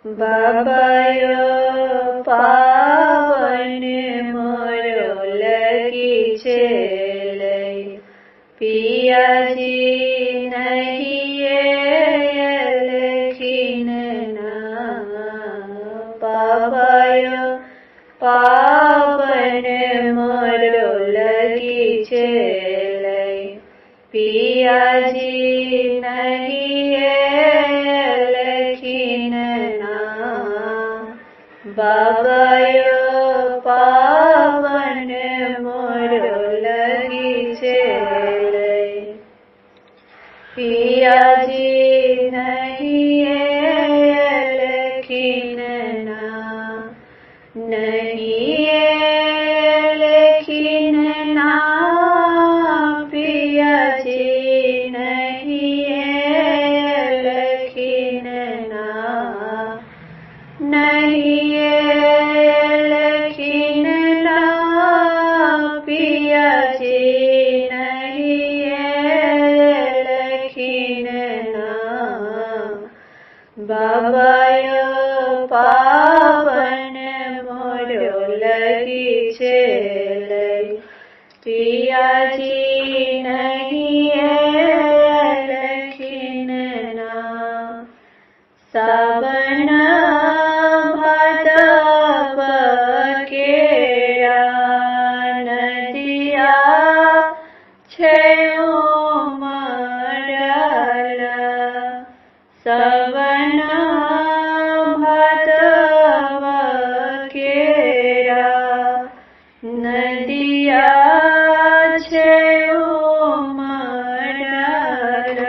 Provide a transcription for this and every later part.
बाबायो पावन मोरो लगी छे लई पियाजी नहीं लखीन ना बाबायो पावन मोरो लगी छे लई पियाजी नहीं लखीन ना बाबायो पावन मोरो लगी छे लई पियाजी नहीं लखीन ना नहीं लखीन ना पियाजी नहीं लखीन ना नहीं लखीन ना पियाजी नहीं लखीन ना बाबायो पावन मोरो लगी छे लई पियाजी नहीं लखीन ना सावन भादव केरा नदिया छे उमरल सावन भादव केरा नदिया छे उमरल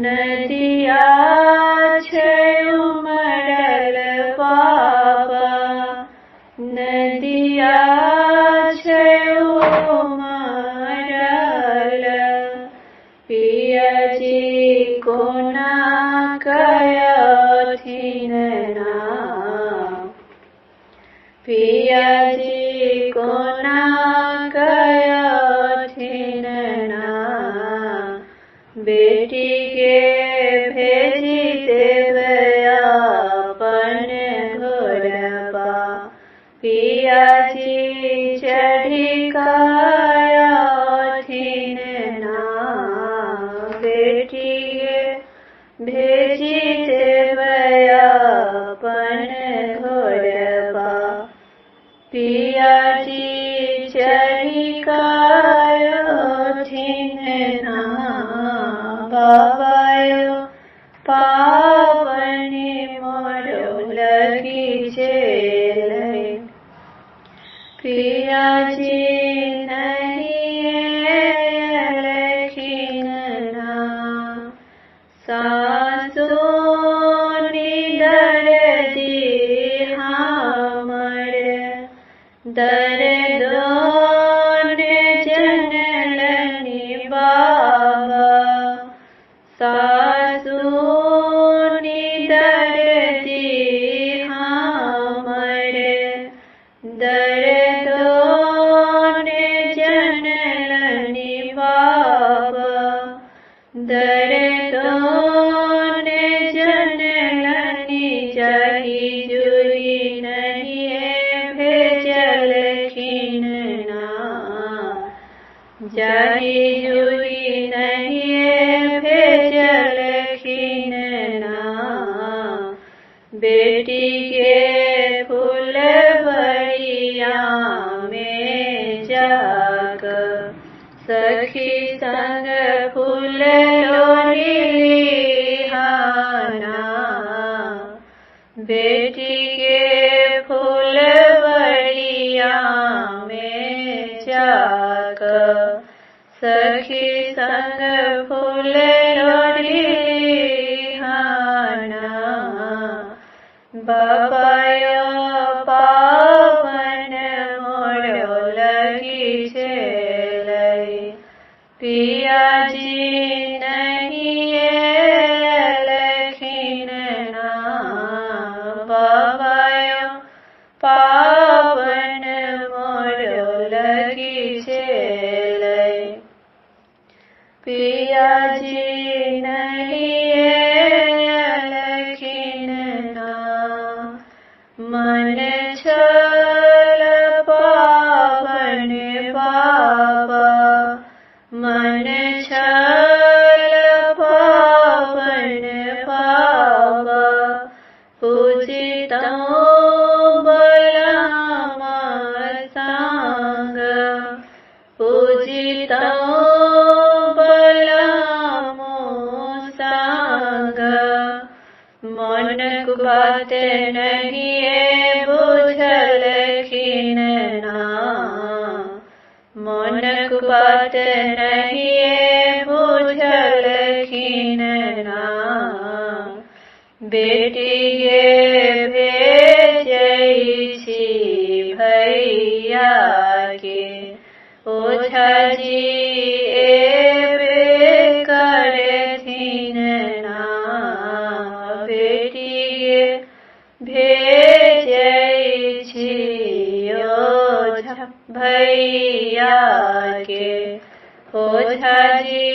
नदिया छे उमरल बाबा नदिया छे उमरल पियाजी कोना कयाथीन ना पियाजी कोना कयाथीन ना बेटी के भेजी देवया पन घोड़पा पियाजी चढ़ी कायाथीन ना बेटी के भेजी देवया पन घोड़पा पियाजी चढ़ी कायाथीन ना बाबायो पावन मोरो लगी छे लई पियाजी नहीं लखीन ना सासुनी दर्दी हमरे दर्दोने जनलनी बाबा सासुनी दर्दी हमरे दर्दोने जनलनी बाबा दर्दोने जनलनी जाही जुई नहीं भेजल खीन ना जाही जुई नहीं भेजल खीन ना बेटी के फूलवरिया में जाग सखी संग फूल लोलिहाना बेटी के फूलवरिया में जाग सखी संग फूल लोलिहाना बाबायो पावन मोरो लगी छे लई पियाजी नहीं लखीन ना बाबायो पावन मोरो लगी छे लई पियाजी नहीं लखीन ना मन छल पावन पाप मन छल पावन पाप पूजितं बलम सांग पूजितं बलम सांग मन कुबात नहीं बुझल खिनना मन कुबात नहीं बुझल खिनना बेटी भेजै छी भैया के ओझा जी एबे करथिन ना बेटी भेजै छी ओझा भैया के ओझा जी